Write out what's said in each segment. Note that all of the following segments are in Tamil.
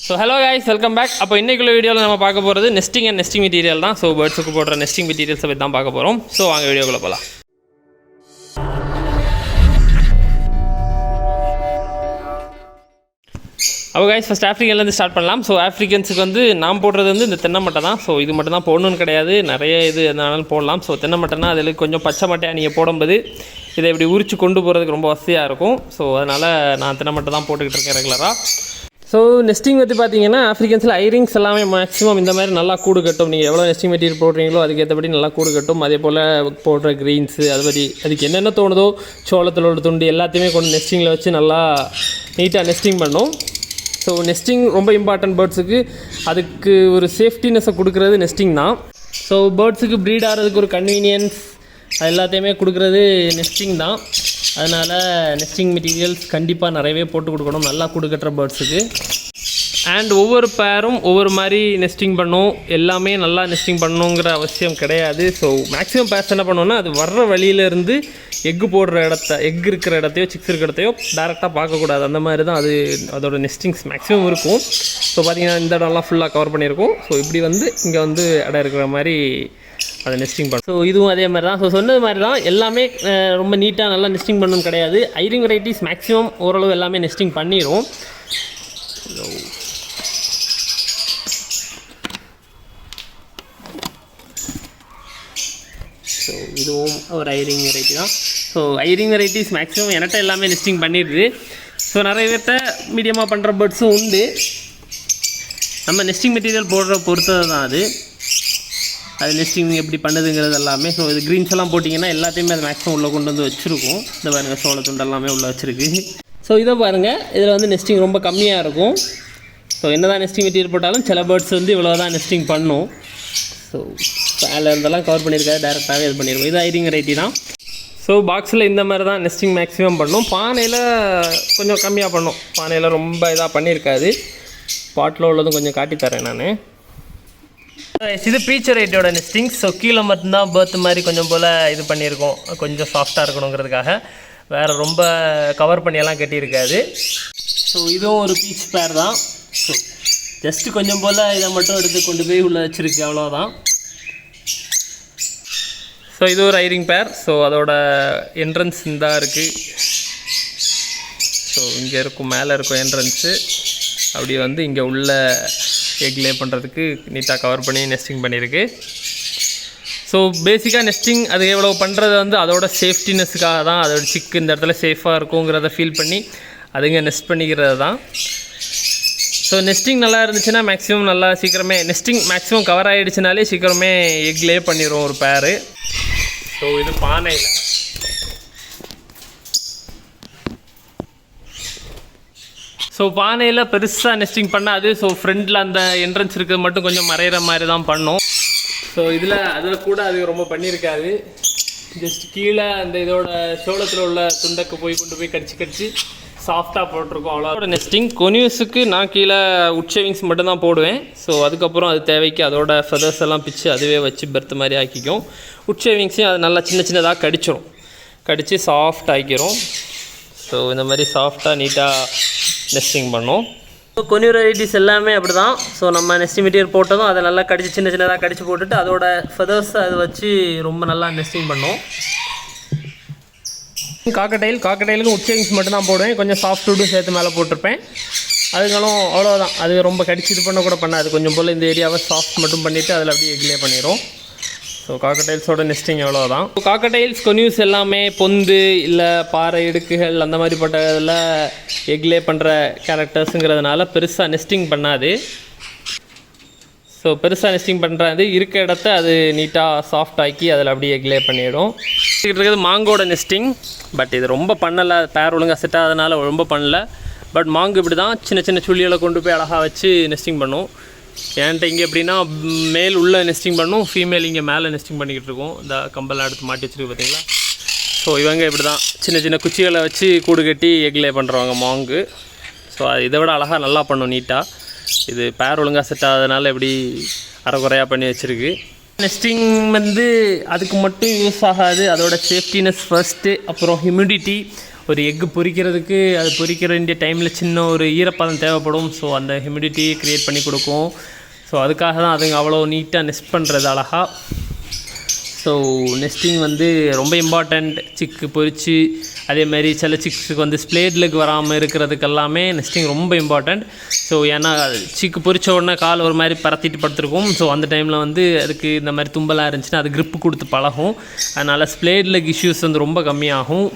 So hello guys, welcome back. அப்போ இன்னைக்குள்ள வீடியோவில் நம்ம பார்க்க போகிறது நெஸ்டிங் அண்ட் நெஸ்டிங் மெட்டீரியல் தான். ஸோ பேர்ட்ஸுக்கு போடுற நெஸ்டிங் மெட்டீரியல்ஸை பற்றி தான் பார்க்க போகிறோம். ஸோ வாங்க வீடியோக்குள்ளே போகலாம். அப்போ கைஸ் ஃபஸ்ட் ஆஃப்ரிக்கன்லேருந்து ஸ்டார்ட் பண்ணலாம். ஸோ ஆஃப்ரிக்கன்ஸுக்கு வந்து நாம் போடுறது வந்து இந்த தென்னை மட்டை தான். ஸோ இது மட்டும் தான் போடணும்னு கிடையாது, நிறைய இது எதனாலும் போடலாம். ஸோ தென்னை மட்டைனா அதில் கொஞ்சம் பச்சை மட்டையாக நீங்கள் போடும்போது இதை இப்படி உரிச்சு கொண்டு போகிறதுக்கு ரொம்ப வசதியாக இருக்கும். ஸோ அதனால் நான் தென்னை மட்டை தான் போட்டுக்கிட்டு இருக்கேன் ரெகுலராக. ஸோ நெஸ்டிங் பற்றி பார்த்தீங்கன்னா ஆஃப்ரிக்கன்ஸில் ஐரிங்ஸ் எல்லாமே மேக்ஸிமம் இந்த மாதிரி நல்லா கூடு கட்டும். நீங்கள் எவ்வளோ நெஸ்டிங் மெட்டீரியல் போடுறீங்களோ அதுக்கேற்றபடி நல்லா கூடு கட்டும். அதே போல் போடுற க்ரீன்ஸு அது பற்றி அதுக்கு என்னென்ன தோணுதோ சோளத்தோட துண்டு எல்லாத்தையுமே கொண்டு நெஸ்டிங்கில் வச்சு நல்லா நீட்டாக நெஸ்டிங் பண்ணும். ஸோ நெஸ்டிங் ரொம்ப இம்பார்ட்டன்ட் பேர்ட்ஸுக்கு. அதுக்கு ஒரு சேஃப்டினஸை கொடுக்குறது நெஸ்டிங் தான். ஸோ பேர்ட்ஸுக்கு ப்ரீட் ஆகிறதுக்கு ஒரு கன்வீனியன்ஸ் அது எல்லாத்தையுமே கொடுக்குறது நெஸ்டிங் தான். அதனால் நெஸ்டிங் மெட்டீரியல்ஸ் கண்டிப்பாக நிறையவே போட்டு கொடுக்கணும் நல்லா கொடுக்கட்டுற பேர்ட்ஸுக்கு. அண்ட் ஒவ்வொரு பேரும் ஒவ்வொரு மாதிரி நெஸ்டிங் பண்ணும். எல்லாமே நல்லா நெஸ்டிங் பண்ணணுங்கிற அவசியம் கிடையாது. ஸோ மேக்ஸிமம் பேர்ஸ் என்ன பண்ணுவோன்னா அது வர்ற வழியிலேருந்து எக்கு போடுற எக் இருக்கிற இடத்தையோ சிக்ஸ் இருக்கிற இடத்தையோ டேரெக்டாக பார்க்கக்கூடாது. அந்த மாதிரி தான் அது அதோட நெஸ்டிங்ஸ் மேக்ஸிமம் இருக்கும். ஸோ பார்த்திங்கன்னா இந்த இடம்லாம் ஃபுல்லாக கவர் பண்ணியிருக்கும். ஸோ இப்படி வந்து இங்கே வந்து இடம் இருக்கிற மாதிரி அதை நெஸ்டிங் பண்ணும். ஸோ இதுவும் அதே மாதிரி தான். ஸோ சொன்னது மாதிரி தான் எல்லாமே ரொம்ப நீட்டாக நல்லா நெஸ்டிங் பண்ணணும் கிடையாது. ஐரிங் வெரைட்டிஸ் மேக்ஸிமம் ஓரளவு எல்லாமே நெஸ்டிங் பண்ணிடும். ஸோ இதுவும் ஒரு ஐரிங் வெரைட்டி தான். ஸோ ஐரிங் வெரைட்டிஸ் மேக்ஸிமம் என்கிட்ட எல்லாமே நெஸ்டிங் பண்ணிடுது. ஸோ நிறைய பேர்ட்ட மீடியமாக பண்ணுற பேர்ட்ஸும் உண்டு. நம்ம நெஸ்டிங் மெட்டீரியல் போடுற பொறுத்தது தான் அது நெஸ்டிங் எப்படி பண்ணுதுங்கிறது எல்லாமே. ஸோ இது க்ரீன்ஸ் எல்லாம் போட்டிங்கன்னா எல்லாத்தையுமே அது மேக்ஸிமம் உள்ளே கொண்டு வந்து வச்சுருக்கும். இந்த பாருங்கள் சோளத்துண்டு எல்லாமே உள்ளே வச்சுருக்கு. ஸோ இதை பாருங்கள், இதில் வந்து நெஸ்டிங் ரொம்ப கம்மியாக இருக்கும். ஸோ என்ன தான் நெஸ்டிங் மெட்டீரியல் போட்டாலும் சில பேர்ட்ஸ் வந்து இவ்வளோ தான் நெஸ்டிங் பண்ணும். ஸோ அதில் இருந்தெல்லாம் கவர் பண்ணியிருக்காது, டேரெக்டாகவே இது பண்ணியிருக்கோம். இது ஐரிங் வெரைட்டி தான். ஸோ பாக்ஸில் இந்த மாதிரி தான் நெஸ்டிங் மேக்ஸிமம் பண்ணும். பானையில் கொஞ்சம் கம்மியாக பண்ணும். பானையில் ரொம்ப இதாக பண்ணியிருக்காது. பாட்டில் உள்ளதும் கொஞ்சம் காட்டித்தரேன் நான். இது பீச் வெரைட்டியோட நெஸ்டிங். ஸோ கீழே மட்டும்தான் பேர்த் மாதிரி கொஞ்சம் போல் இது பண்ணியிருக்கோம், கொஞ்சம் சாஃப்டாக இருக்கணுங்கிறதுக்காக. வேறு ரொம்ப கவர் பண்ணியெல்லாம் கட்டியிருக்காது. ஸோ இதுவும் ஒரு பீச் பேர் தான். ஸோ ஜஸ்ட்டு கொஞ்சம் போல் இதை மட்டும் எடுத்து கொண்டு போய் உள்ளே வச்சுருக்கு, அவ்வளோதான். ஸோ இது ஒரு ஐரிங் பேர். ஸோ அதோட என்ட்ரன்ஸ் இந்த இருக்குது. ஸோ இங்கே இருக்கும், மேலே இருக்கும் என்ட்ரன்ஸு. அப்படி வந்து இங்கே உள்ள எக் லே பண்ணுறதுக்கு நீட்டாக கவர் பண்ணி நெஸ்டிங் பண்ணியிருக்கு. ஸோ பேசிக்காக நெஸ்டிங் அது எவ்வளோ பண்ணுறது வந்து அதோட சேஃப்டினஸ்க்காக தான். அதோட சிக்கு இந்த இடத்துல சேஃபாக இருக்குங்கிறத ஃபீல் பண்ணி அதுங்க நெஸ்ட் பண்ணிக்கிறது தான். ஸோ நெஸ்டிங் நல்லா இருந்துச்சுன்னா மேக்ஸிமம் நல்லா சீக்கிரமே நெஸ்டிங் மேக்ஸிமம் கவர் ஆகிடுச்சுனாலே சீக்கிரமே எக் லே பண்ணிடுவோம் ஒரு பேரு. ஸோ இது பானையில். ஸோ பானையில் பெருசாக நெஸ்டிங் பண்ணாது. ஸோ ஃப்ரண்டில் அந்த என்ட்ரன்ஸ் இருக்கிறது மட்டும் கொஞ்சம் மறையிற மாதிரி தான் பண்ணோம். ஸோ அதில் கூட அது ரொம்ப பண்ணியிருக்காது. ஜஸ்ட் கீழே அந்த இதோட சோளத்தில் உள்ள துண்டக்கு கொண்டு போய் கடிச்சு சாஃப்டாக போட்டிருக்கோம், அவ்வளோ. நெஸ்டிங் கொனியூஸுக்கு நான் கீழே உட்ஷேவிங்ஸ் மட்டும்தான் போடுவேன். ஸோ அதுக்கப்புறம் அது தேவைக்கு அதோட ஃபெதர்ஸ் எல்லாம் பிச்சு அதுவே வச்சு பெர்த் மாதிரி ஆக்கிக்கும். உட்ஷேவிங்ஸையும் அது நல்லா சின்னதாக கடித்து சாஃப்ட் ஆக்கிரும். ஸோ இந்த மாதிரி சாஃப்டாக நீட்டாக நெஸ்டிங் பண்ணோம். ஸோ கொனியூ வெரைட்டிஸ் எல்லாமே அப்படி தான். ஸோ நம்ம நெஸ்டிங் மெட்டீரியல் போட்டதும் அதை நல்லா கடிச்சு சின்னதாக கடிச்சு போட்டுட்டு அதோட ஃபெதர்ஸை அதை வச்சு ரொம்ப நல்லா நெஸ்டிங் பண்ணோம். காக்கடைலுக்கும் உட்சேவிங்ஸ் மட்டும்தான் போடுவேன். கொஞ்சம் சாஃப்ட் ஃபுட்டும் சேர்த்து மேலே போட்டிருப்பேன். அதுங்களும் அவ்வளோதான். அது ரொம்ப கடிச்சு இது பண்ண கூட பண்ணாது. கொஞ்சம் போல் இந்த ஏரியாவை சாஃப்ட் மட்டும் பண்ணிவிட்டு அதில் அப்படியே எக்லே பண்ணிடும். ஸோ காக்கடைல்ஸோட நெஸ்டிங் எவ்வளோதான். காக்கடைல்ஸ் கொனியூஸ் எல்லாமே பொந்து இல்லை பாறை இடுக்குகள் அந்த மாதிரி பட்டதில் எக்லே பண்ணுற கேரக்டர்ஸுங்கிறதுனால பெருசாக நெஸ்டிங் பண்ணாது. ஸோ பெருசாக நெஸ்டிங் பண்ணுறது இருக்க இடத்த அது நீட்டாக சாஃப்ட் ஆக்கி அதில் அப்படியே எக்லே பண்ணிவிடும். இருக்கிறது மாங்கோட நெஸ்டிங். பட் இது ரொம்ப பண்ணலை, பேர் ஒழுங்காக செட் ஆகாதனால ரொம்ப பண்ணலை. பட் மாங்கு இப்படி தான் சின்ன சுள்ளிகளை கொண்டு போய் அழகாக வச்சு நெஸ்டிங் பண்ணும். என்கிட்ட இங்கே எப்படின்னா மேல் உள்ளே நெஸ்டிங் பண்ணும், ஃபீமேல் இங்கே மேலே நெஸ்டிங் பண்ணிக்கிட்டு இருக்கோம். இந்த கம்பெல்லாம் எடுத்து மாட்டி வச்சுருக்கு பார்த்தீங்களா. ஸோ இவங்க இப்படி தான் சின்ன குச்சிகளை வச்சு கூடு கட்டி எக்லே பண்ணுறவங்க மாங்கு. ஸோ அது இதை விட அழகாக நல்லா பண்ணும் நீட்டாக. இது பேர் ஒழுங்காக செட் ஆகாதனால எப்படி அரைக்குறையாக பண்ணி வச்சுருக்கு. நெஸ்டிங் வந்து அதுக்கு மட்டும் யூஸ் ஆகாது. அதோட சேஃப்டினஸ் ஃபர்ஸ்ட்டு, அப்புறம் ஹியூமிடிட்டி ஒரு எக்கு பொரிக்கிறதுக்கு அது பொரிக்கிற வேண்டிய டைமில் சின்ன ஒரு ஈரப்பதம் தேவைப்படும். ஸோ அந்த ஹியூமிடிட்டி க்ரியேட் பண்ணி கொடுக்கும். ஸோ அதுக்காக தான் அதுங்க அவ்வளோ நீட்டாக நெஸ்ட் பண்ணுறது அழகாக. ஸோ நெஸ்டிங் வந்து ரொம்ப இம்பார்ட்டண்ட். சிக்கு பொரித்து அதேமாரி சில சிக்ஸுக்கு வந்து ஸ்ப்ளேட் லெக் வராமல் இருக்கிறதுக்கு எல்லாமே நெஸ்டிங் ரொம்ப இம்பார்ட்டண்ட். ஸோ ஏன்னா சிக்கு பொரித்த உடனே கால் ஒரு மாதிரி பரத்திட்டு படுத்துருக்கும். ஸோ அந்த டைமில் வந்து அதுக்கு இந்த மாதிரி தும்பலாக இருந்துச்சுன்னா அது grip கொடுத்து பழகும். அதனால் ஸ்ப்ளேட் லெக் இஷ்யூஸ் வந்து ரொம்ப கம்மியாகும்.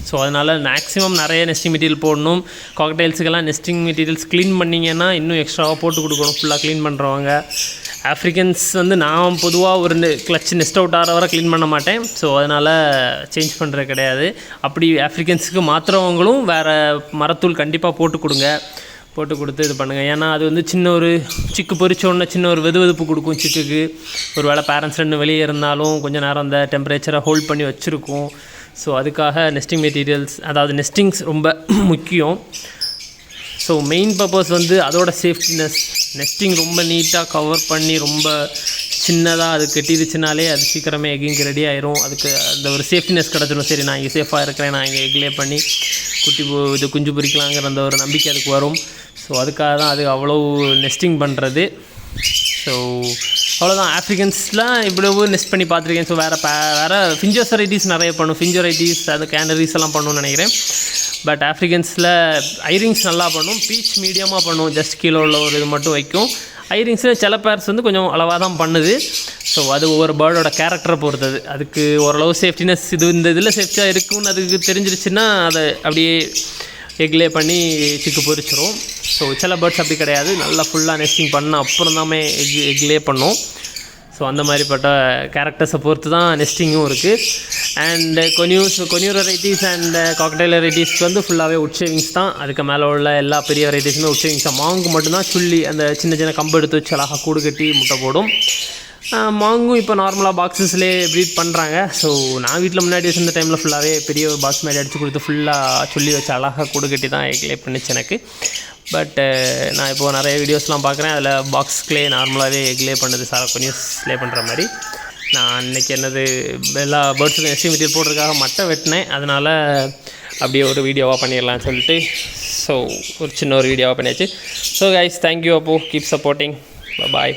ஸோ அதனால் மேக்ஸிமம் நிறைய நெஸ்டிங் மெட்டீரியல் போடணும். காக்டைல்ஸுக்கெல்லாம் நெஸ்டிங் மெட்டீரியல்ஸ் க்ளீன் பண்ணிங்கன்னா இன்னும் எக்ஸ்ட்ராவாக போட்டு கொடுக்கணும் ஃபுல்லாக க்ளீன் பண்ணுறவங்க. ஆஃப்ரிக்கன்ஸ் வந்து நான் பொதுவாக ஒரு கிளச் நெஸ்ட் அவுட் ஆகிற வரை க்ளீன் பண்ண மாட்டேன். ஸோ அதனால் சேஞ்ச் பண்ணுறது கிடையாது. அப்படி ஆஃப்ரிக்கன்ஸுக்கு மாற்றுறவங்களும் வேறு மரத்தூள் கண்டிப்பாக போட்டு கொடுத்து இது பண்ணுங்கள். ஏன்னா அது வந்து சின்ன ஒரு சிக்கு பொரிச்சோடனே சின்ன ஒரு வெதுவெதுப்பு கொடுக்கும் சிக்குக்கு. ஒரு வேளை பேரண்ட்ஸ் ரெண்டு வெளியே இருந்தாலும் கொஞ்சம் நேரம் அந்த டெம்பரேச்சரை ஹோல்ட் பண்ணி வச்சுருக்கும். ஸோ அதுக்காக நெஸ்டிங் மெட்டீரியல்ஸ் அதாவது நெஸ்டிங்ஸ் ரொம்ப முக்கியம். ஸோ மெயின் பர்பஸ் வந்து அதோட சேஃப்டினஸ். நெஸ்டிங் ரொம்ப நீட்டாக கவர் பண்ணி ரொம்ப சின்னதாக அது கட்டிடுச்சுனாலே அது சீக்கிரமே எக்கிங்க்கு ரெடி ஆயிரும். அதுக்கு அந்த ஒரு சேஃப்டினஸ் கிடச்சிடும். சரி நான் இங்கே சேஃபாக இருக்கிறேன், நான் இங்கே எக்லே பண்ணி இது குஞ்சு பொரிக்கலாங்கிற அந்த ஒரு நம்பிக்கை அதுக்கு வரும். ஸோ அதுக்காக தான் அது அவ்வளோ நெஸ்டிங் பண்ணுறது. ஸோ அவ்வளோதான். ஆஃப்ரிக்கன்ஸ்லாம் இவ்வளவு நெஸ்ட் பண்ணி பார்த்துருக்கேன். ஸோ வேறு ஃபிஞ்சர்ஸ் வெரைட்டிஸ் நிறைய பண்ணும். ஃபிஞ்சர் வெரைட்டிஸ் அது கேனரிஸ் எல்லாம் பண்ணணும்னு நினைக்கிறேன். பட் ஆஃப்ரிக்கன்ஸில் ஐரிங்ஸ் நல்லா பண்ணும். பீச் மீடியமாக பண்ணும். ஜஸ்ட் கீழே உள்ள ஒரு இது மட்டும் வைக்கும். ஐரிங்ஸில் சில பேர்ஸ் வந்து கொஞ்சம் அளவாக தான் பண்ணுது. ஸோ அது ஒவ்வொரு பேர்டோட கேரக்டரை பொறுத்தது. அதுக்கு ஓரளவு சேஃப்டினஸ் இந்த இதில் சேஃப்டியாக இருக்குன்னு அதுக்கு தெரிஞ்சிருச்சுன்னா அதை அப்படியே எக்லே பண்ணி சிக்கு பொரிச்சிரும். ஸோ சில பேர்ட்ஸ் அப்படி கிடையாது. நல்லா ஃபுல்லாக நெஸ்டிங் பண்ண அப்புறம் தான் எக்லே பண்ணும். ஸோ அந்த மாதிரிப்பட்ட கேரக்டர்ஸை பொறுத்து தான் நெஸ்டிங்கும் இருக்குது. அண்ட் கொனியூர் வெரைட்டிஸ் அண்ட் காக்டைல் வெரைட்டிஸ்க்கு வந்து ஃபுல்லாகவே உட் ஷேவிங்ஸ் தான். அதுக்கு மேலே உள்ள எல்லா பெரிய வெரைட்டிஸுமே உட் ஷேவிங்ஸ் தான். மாங்கு மட்டும்தான் சுள்ளி அந்த சின்ன சின்ன கம்பு எடுத்து வச்சு அழகாக கூடு கட்டி முட்டை போடும். மாங்கும் இப்போ நார்மலாக பாக்ஸஸ்லேயே ப்ரீட் பண்ணுறாங்க. ஸோ நான் வீட்டில் முன்னாடி வச்சிருந்த டைமில் ஃபுல்லாகவே பெரிய ஒரு பாக்ஸ் மேலே அடித்து கொடுத்து ஃபுல்லாக சொல்லி வச்சு அழகாக கூடு கட்டி தான் எக்லே பண்ணிச்சு எனக்கு. பட் நான் இப்போது நிறைய வீடியோஸ்லாம் பார்க்குறேன். அதில் பாக்ஸ்லேயே நார்மலாகவே எக்லே பண்ணுது கொனியூஸ்லே பண்ணுற மாதிரி. நான் அன்றைக்கி என்னது எல்லா பேர்ட்ஸுக்கும் நெஸ்டிங் மெட்டீரியல் போடுறதுக்காக மட்டை வெட்டினேன். அதனால் அப்படியே ஒரு வீடியோவாக பண்ணிடலான்னு சொல்லிட்டு ஸோ ஒரு சின்ன ஒரு வீடியோவாக பண்ணியாச்சு. So guys, thank you. அப்போ கீப் சப்போர்ட்டிங். பாய்.